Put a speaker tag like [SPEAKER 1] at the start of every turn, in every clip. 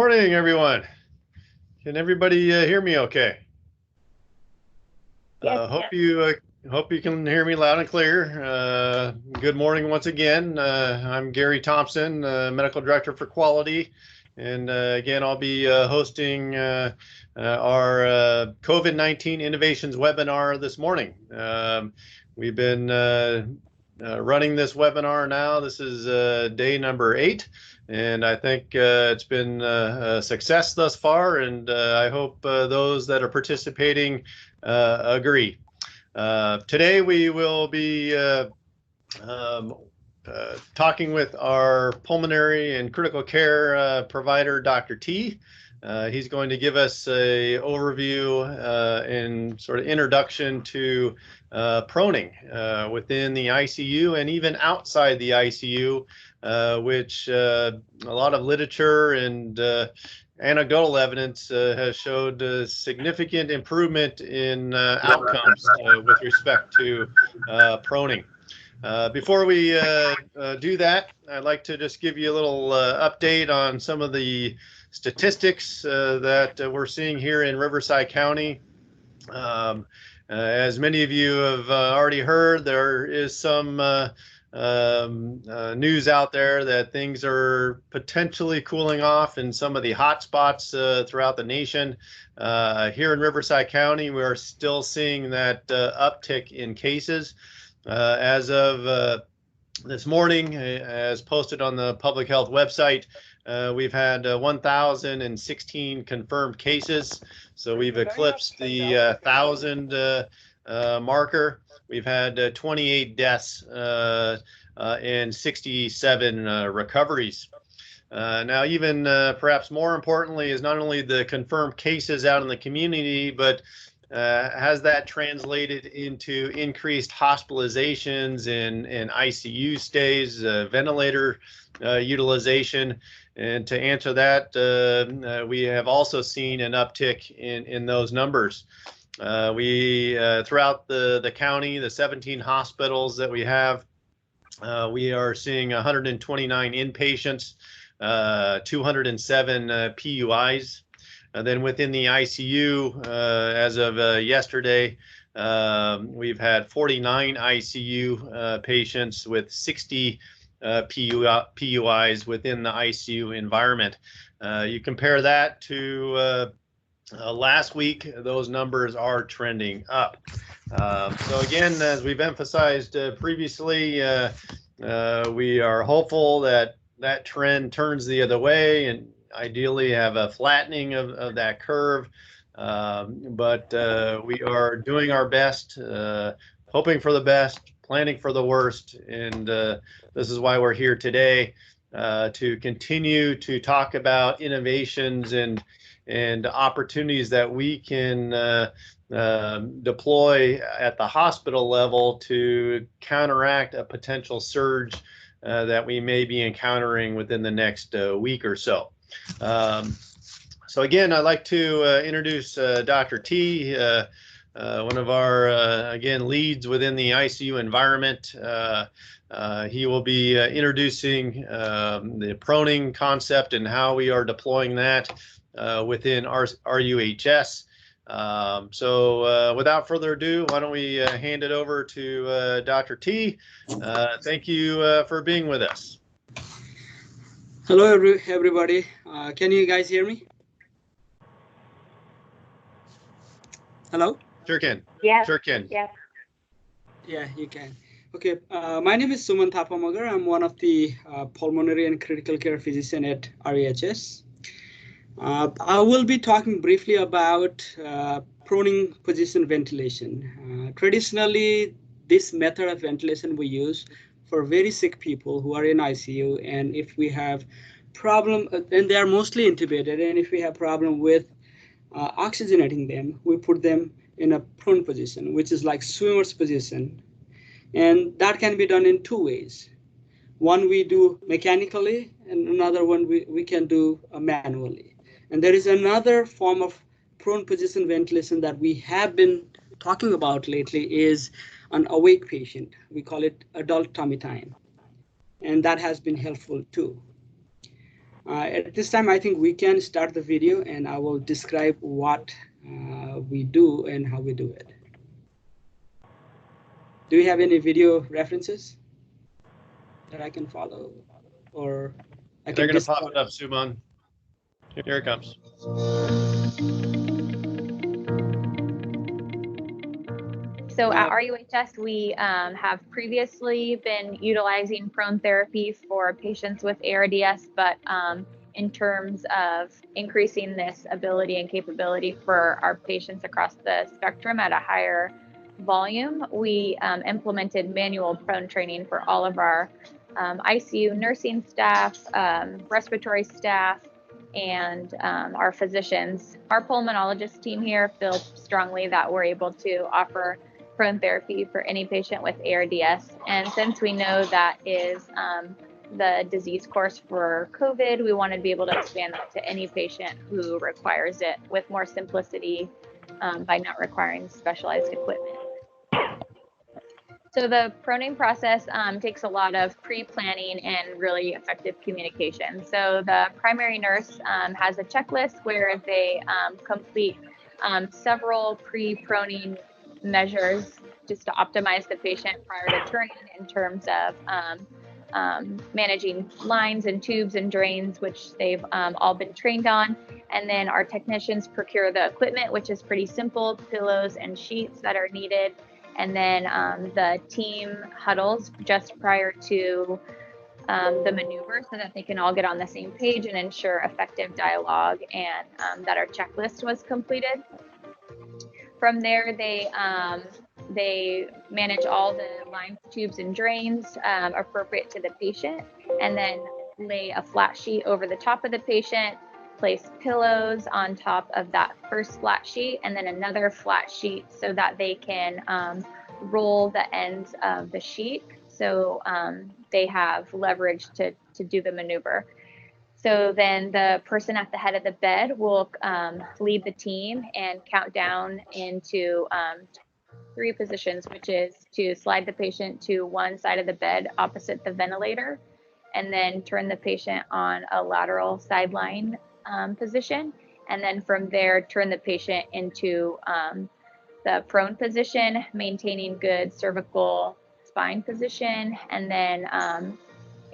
[SPEAKER 1] morning, everyone. Can everybody hear me okay?
[SPEAKER 2] Yes,
[SPEAKER 1] Hope you can hear me loud and clear. Good morning once again. I'm Gary Thompson, Medical Director for Quality. And again, I'll be hosting our COVID-19 Innovations webinar this morning. We've been running this webinar now. This is day number 8. And I think it's been a success thus far, and I hope those that are participating agree. Today we will be talking with our pulmonary and critical care provider, Dr. T. He's going to give us an overview and sort of introduction to proning within the ICU and even outside the ICU, which a lot of literature and anecdotal evidence has showed significant improvement in outcomes with respect to proning. Before we do that, I'd like to just give you a little update on some of the statistics that we're seeing here in Riverside County. As many of you have already heard, there is some news out there that things are potentially cooling off in some of the hot spots throughout the nation. Here in Riverside County, we are still seeing that uptick in cases. As of this morning, as posted on the public health website, we've had 1,016 confirmed cases. So we've eclipsed the 1,000 marker. We've had 28 deaths and 67 recoveries. Now, even perhaps more importantly is not only the confirmed cases out in the community, but has that translated into increased hospitalizations and ICU stays, ventilator utilization? And to answer that, we have also seen an uptick in those numbers. We throughout the county, the 17 hospitals that we have, we are seeing 129 inpatients, 207 PUIs. Then within the ICU, as of yesterday, we've had 49 ICU patients with 60 PUIs within the ICU environment. You compare that to last week, those numbers are trending up. So again, as we've emphasized previously, we are hopeful that that trend turns the other way and ideally have a flattening of that curve. But we are doing our best, hoping for the best, planning for the worst. And this is why we're here today, to continue to talk about innovations and opportunities that we can deploy at the hospital level to counteract a potential surge that we may be encountering within the next week or so. So again, I'd like to introduce Dr. T, one of our, again, leads within the ICU environment. He will be introducing the proning concept and how we are deploying that within RUHS. So without further ado, why don't we hand it over to Dr. T. Thank you for being with us.
[SPEAKER 3] Hello, everybody. Can you guys hear me? Hello?
[SPEAKER 1] Sure can.
[SPEAKER 2] Yeah.
[SPEAKER 1] Sure can.
[SPEAKER 2] Yeah.
[SPEAKER 3] Yeah, you can. Okay. My name is Suman Thapamagar. I'm one of the pulmonary and critical care physician at RUHS. I will be talking briefly about proning position ventilation. Traditionally, this method of ventilation we use for very sick people who are in ICU, and if we have problem, and they are mostly intubated, and if we have problem with oxygenating them, we put them in a prone position, which is like swimmer's position. And that can be done in 2 ways. One we do mechanically, and another one we can do manually. And there is another form of prone position ventilation that we have been talking about lately is an awake patient. We call it adult tummy time. And that has been helpful too. At this time, I think we can start the video and I will describe what we do and how we do it. Do you have any video references that I can follow, or I
[SPEAKER 1] They're
[SPEAKER 3] can
[SPEAKER 1] going to pop it up, Suman. Here it comes.
[SPEAKER 2] So at RUHS, we have previously been utilizing prone therapy for patients with ARDS, but in terms of increasing this ability and capability for our patients across the spectrum at a higher volume, we implemented manual prone training for all of our ICU nursing staff, respiratory staff, and our physicians. Our pulmonologist team here feels strongly that we're able to offer prone therapy for any patient with ARDS. And since we know that is the disease course for COVID, we want to be able to expand that to any patient who requires it with more simplicity by not requiring specialized equipment. So the proning process takes a lot of pre-planning and really effective communication. So the primary nurse has a checklist where they complete several pre-proning measures just to optimize the patient prior to turning in terms of managing lines and tubes and drains, which they've all been trained on. And then our technicians procure the equipment, which is pretty simple, pillows and sheets that are needed. And then the team huddles just prior to the maneuver so that they can all get on the same page and ensure effective dialogue and that our checklist was completed. From there, they manage all the lines, tubes, and drains appropriate to the patient, and then lay a flat sheet over the top of the patient, place pillows on top of that first flat sheet, and then another flat sheet so that they can roll the ends of the sheet so they have leverage to do the maneuver. So then the person at the head of the bed will lead the team and count down into 3 positions, which is to slide the patient to one side of the bed opposite the ventilator, and then turn the patient on a lateral sideline position. And then from there, turn the patient into the prone position, maintaining good cervical spine position, and then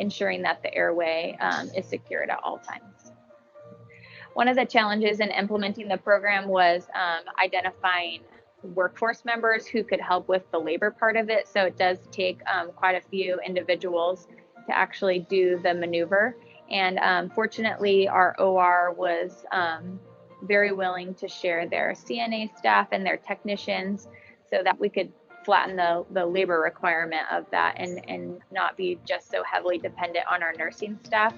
[SPEAKER 2] ensuring that the airway is secured at all times. One of the challenges in implementing the program was identifying workforce members who could help with the labor part of it. So it does take quite a few individuals to actually do the maneuver. And fortunately, our OR was very willing to share their CNA staff and their technicians so that we could flatten the labor requirement of that and not be just so heavily dependent on our nursing staff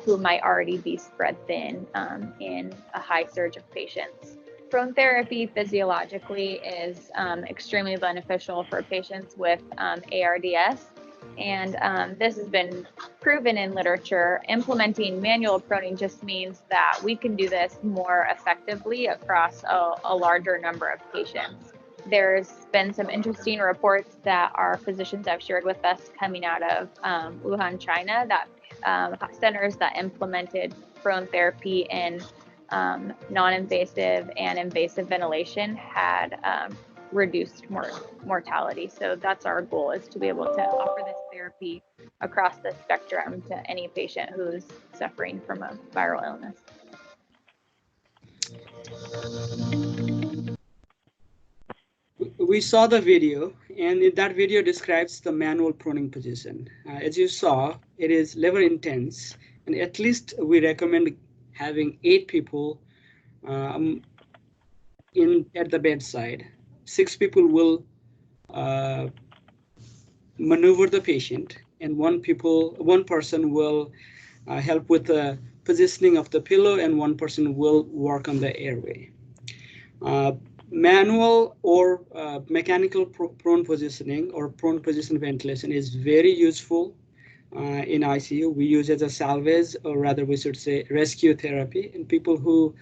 [SPEAKER 2] who might already be spread thin in a high surge of patients. Prone therapy physiologically is extremely beneficial for patients with ARDS. And this has been proven in literature. Implementing manual proning just means that we can do this more effectively across a larger number of patients. There's been some interesting reports that our physicians have shared with us coming out of Wuhan, China, that centers that implemented prone therapy in non-invasive and invasive ventilation had reduced mortality. So that's our goal, is to be able to offer this therapy across the spectrum to any patient who's suffering from a viral illness.
[SPEAKER 3] We saw the video, and that video describes the manual proning position. As you saw, it is labor intense, and at least we recommend having 8 people at the bedside. 6 people will maneuver the patient, and one person will help with the positioning of the pillow, and one person will work on the airway. Manual or mechanical prone positioning or prone position ventilation is very useful in ICU. We use it as a salvage, or rather we should say rescue therapy, in people who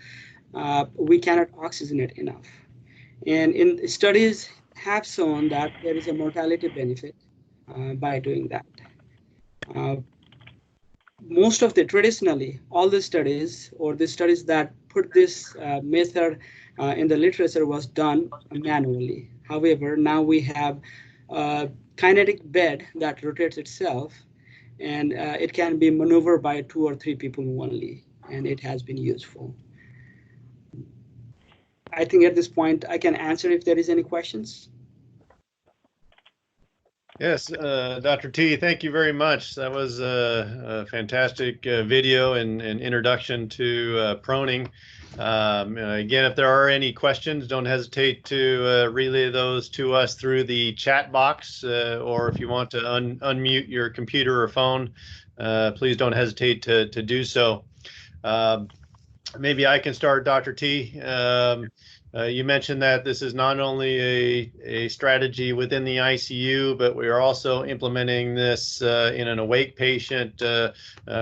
[SPEAKER 3] we cannot oxygenate enough. And in studies have shown that there is a mortality benefit by doing that. most of the traditionally, all the studies or the studies that put this method in the literature was done manually. However, now we have a kinetic bed that rotates itself, and it can be maneuvered by 2 or 3 people only, and it has been useful. I think at this point I can answer if there is any questions.
[SPEAKER 1] Yes, Dr. T, thank you very much. That was a fantastic video and introduction to proning. Again, if there are any questions, don't hesitate to relay those to us through the chat box, or if you want to unmute your computer or phone, please don't hesitate to do so. Maybe I can start, Dr. T. You mentioned that this is not only a strategy within the ICU, but we are also implementing this in an awake patient,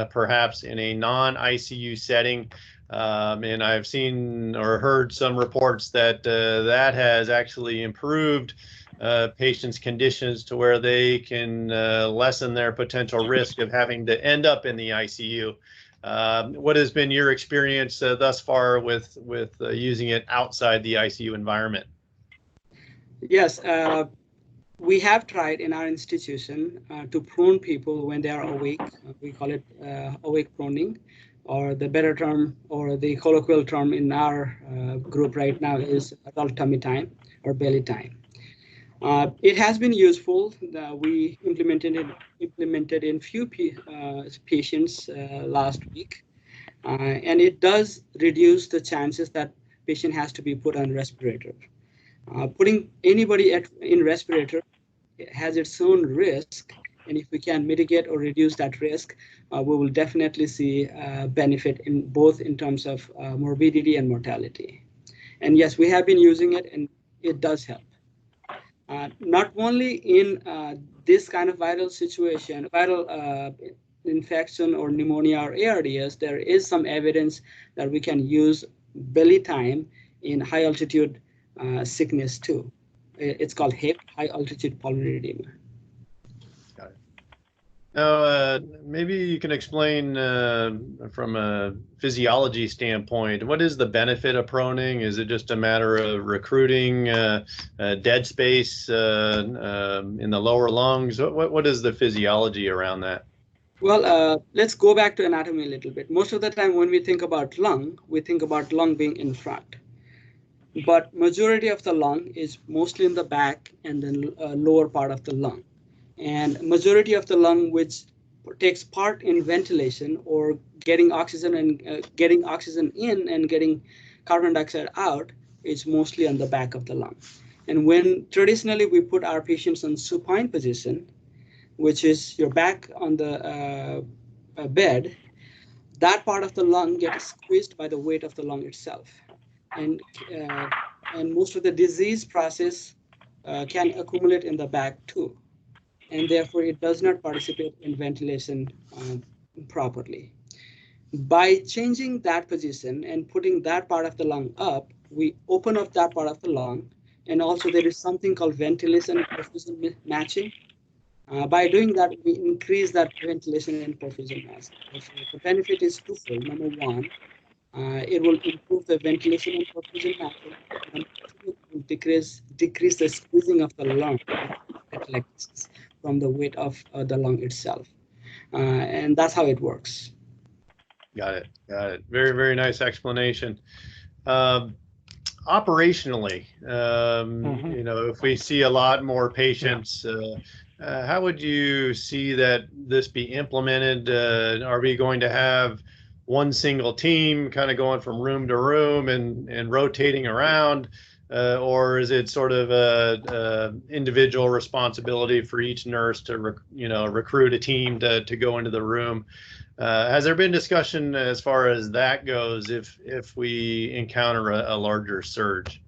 [SPEAKER 1] perhaps in a non-ICU setting. And I've seen or heard some reports that that has actually improved patients' conditions to where they can lessen their potential risk of having to end up in the ICU. What has been your experience thus far with using it outside the ICU environment?
[SPEAKER 3] Yes, we have tried in our institution to prune people when they are awake. We call it awake pruning, or the better term or the colloquial term in our group right now is adult tummy time or belly time. It has been useful. We implemented in few patients last week, and it does reduce the chances that patient has to be put on respirator. Putting anybody in respirator has its own risk, and if we can mitigate or reduce that risk, we will definitely see benefit in both in terms of morbidity and mortality. And yes, we have been using it, and it does help. Not only in this kind of viral situation, viral infection or pneumonia or ARDS, there is some evidence that we can use belly time in high altitude sickness too. It's called HAPE, high altitude pulmonary edema.
[SPEAKER 1] Got it. Now, maybe you can explain from a physiology standpoint, what is the benefit of proning? Is it just a matter of recruiting dead space in the lower lungs? What is the physiology around that?
[SPEAKER 3] Well, let's go back to anatomy a little bit. Most of the time when we think about lung, we think about lung being in front. But majority of the lung is mostly in the back and then lower part of the lung. And majority of the lung which takes part in ventilation or getting oxygen and getting oxygen in and getting carbon dioxide out is mostly on the back of the lung. And when traditionally we put our patients in supine position, which is your back on the bed, that part of the lung gets squeezed by the weight of the lung itself. And most of the disease process can accumulate in the back too. And therefore it does not participate in ventilation properly. By changing that position and putting that part of the lung up, we open up that part of the lung, and also there is something called ventilation and perfusion matching. By doing that, we increase that ventilation and perfusion matching. The benefit is twofold. Number one, it will improve the ventilation and perfusion matching, and it will decrease the squeezing of the lung like this, from the weight of the lung itself. And that's how it works.
[SPEAKER 1] Got it. Got it. Very, very nice explanation. Operationally, you know, if we see a lot more patients, how would you see that this be implemented? Are we going to have one single team kind of going from room to room and rotating around? Or is it sort of a individual responsibility for each nurse to recruit a team to go into the room? Has there been discussion as far as that goes if we encounter a larger surge?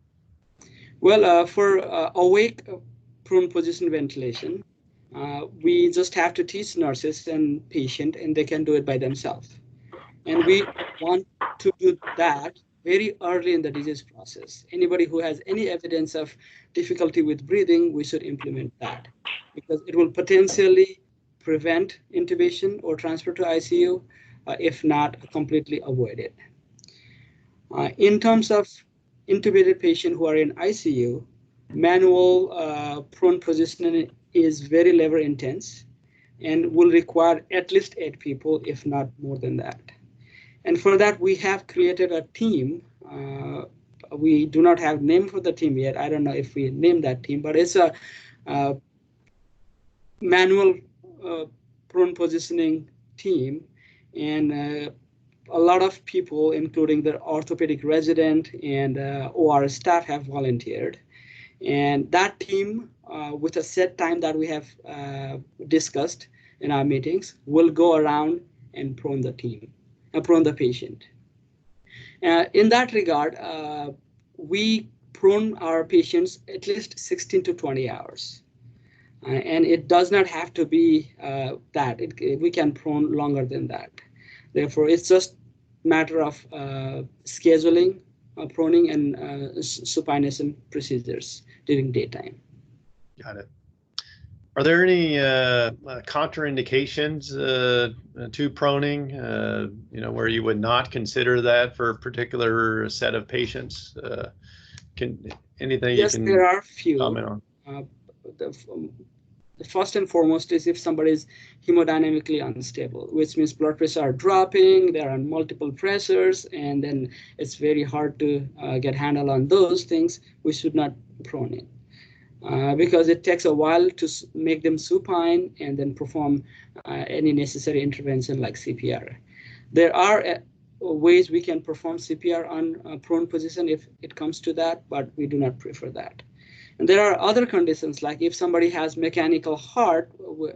[SPEAKER 3] Well, for awake prone position ventilation, we just have to teach nurses and patient, and they can do it by themselves. And we want to do that very early in the disease process. Anybody who has any evidence of difficulty with breathing, we should implement that, because it will potentially prevent intubation or transfer to ICU, if not completely avoid it. In terms of intubated patients who are in ICU, manual prone positioning is very labor intense and will require at least 8 people, if not more than that. And for that, we have created a team. We do not have name for the team yet. I don't know if we named that team, but it's a manual prone positioning team, and a lot of people, including the orthopedic resident and OR staff, have volunteered. And that team, with a set time that we have discussed in our meetings, will go around and prone the team, prone the patient. In that regard, we prone our patients at least 16 to 20 hours. And it does not have to be that. We can prone longer than that. Therefore, it's just a matter of scheduling, proning, and supination procedures during daytime.
[SPEAKER 1] Got it. Are there any contraindications to proning, where you would not consider that for a particular set of patients? Anything
[SPEAKER 3] yes,
[SPEAKER 1] you can
[SPEAKER 3] there are few.
[SPEAKER 1] Comment on?
[SPEAKER 3] The first and foremost is if somebody is hemodynamically unstable, which means blood pressure are dropping, they're on multiple pressures, and then it's very hard to get handle on those things. We should not prone it. Because it takes a while to make them supine and then perform any necessary intervention like CPR. There are ways we can perform CPR on prone position if it comes to that, but we do not prefer that. And there are other conditions, like if somebody has mechanical heart,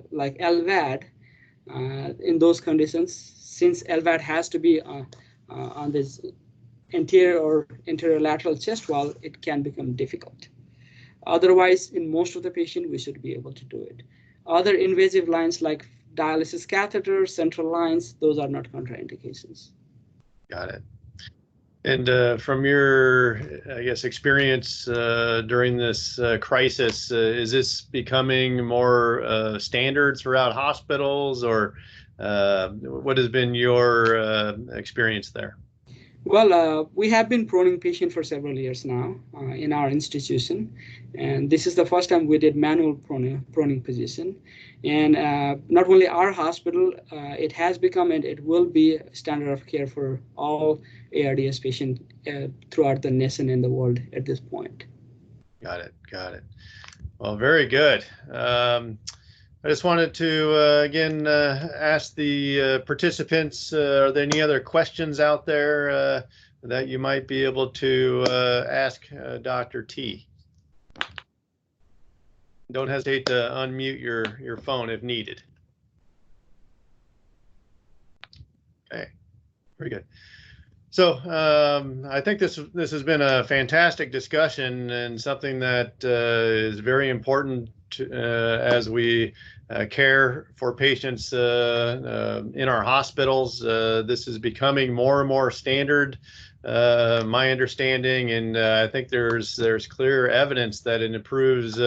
[SPEAKER 3] like LVAD, in those conditions, since LVAD has to be on this anterior or anterior lateral chest wall, it can become difficult. Otherwise, in most of the patient, we should be able to do it. Other invasive lines like dialysis catheters, central lines, those are not contraindications.
[SPEAKER 1] Got it. And from your, I guess, experience during this crisis, is this becoming more standard throughout hospitals, or what has been your experience there?
[SPEAKER 3] Well, we have been proning patients for several years now in our institution, and this is the first time we did manual proning position. And not only our hospital, it has become and it will be standard of care for all ARDS patients throughout the nation and the world at this point.
[SPEAKER 1] Got it. Got it. Well, very good. I just wanted to again ask the participants, are there any other questions out there that you might be able to ask Dr. T? Don't hesitate to unmute your phone if needed. Okay, very good. So I think this has been a fantastic discussion and something that is very important as we care for patients in our hospitals. This is becoming more and more standard, my understanding, and I think there's clear evidence that it improves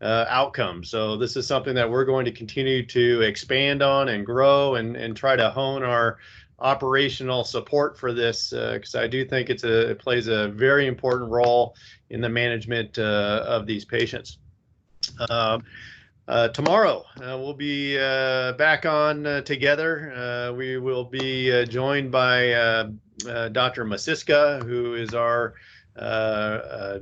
[SPEAKER 1] outcomes. So this is something that we're going to continue to expand on and grow and try to hone our operational support for this, because I do think it plays a very important role in the management of these patients. Tomorrow we'll be back on together. We will be joined by Dr. Masiska, who is our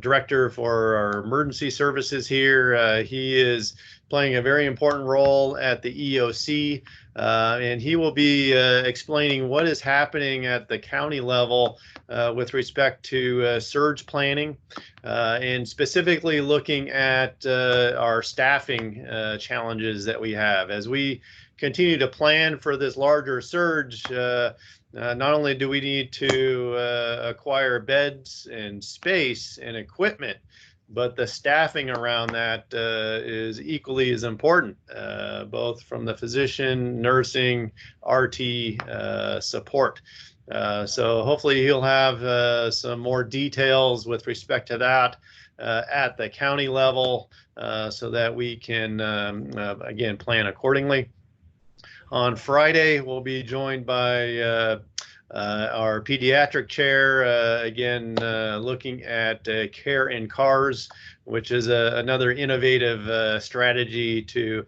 [SPEAKER 1] director for our emergency services here. He is playing a very important role at the EOC, and he will be explaining what is happening at the county level with respect to surge planning, and specifically looking at our staffing challenges that we have. As we continue to plan for this larger surge, not only do we need to acquire beds and space and equipment, but the staffing around that is equally as important, both from the physician, nursing, RT support. So hopefully he'll have some more details with respect to that at the county level, so that we can, again, plan accordingly. On Friday, we'll be joined by our pediatric chair, again, looking at care in cars, which is another innovative strategy to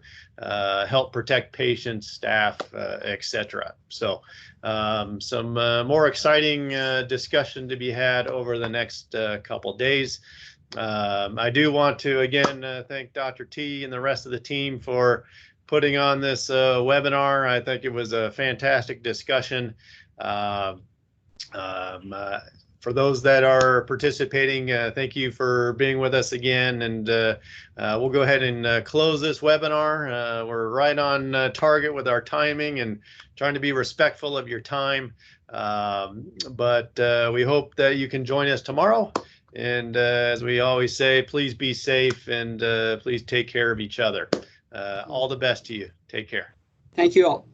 [SPEAKER 1] help protect patients, staff, etc. So some more exciting discussion to be had over the next couple days. I do want to again thank Dr. T and the rest of the team for putting on this webinar. I think it was a fantastic discussion. For those that are participating, thank you for being with us again, and we'll go ahead and close this webinar. We're right on target with our timing and trying to be respectful of your time, but we hope that you can join us tomorrow. And as we always say, please be safe and please take care of each other. All the best to you. Take care.
[SPEAKER 3] Thank you all.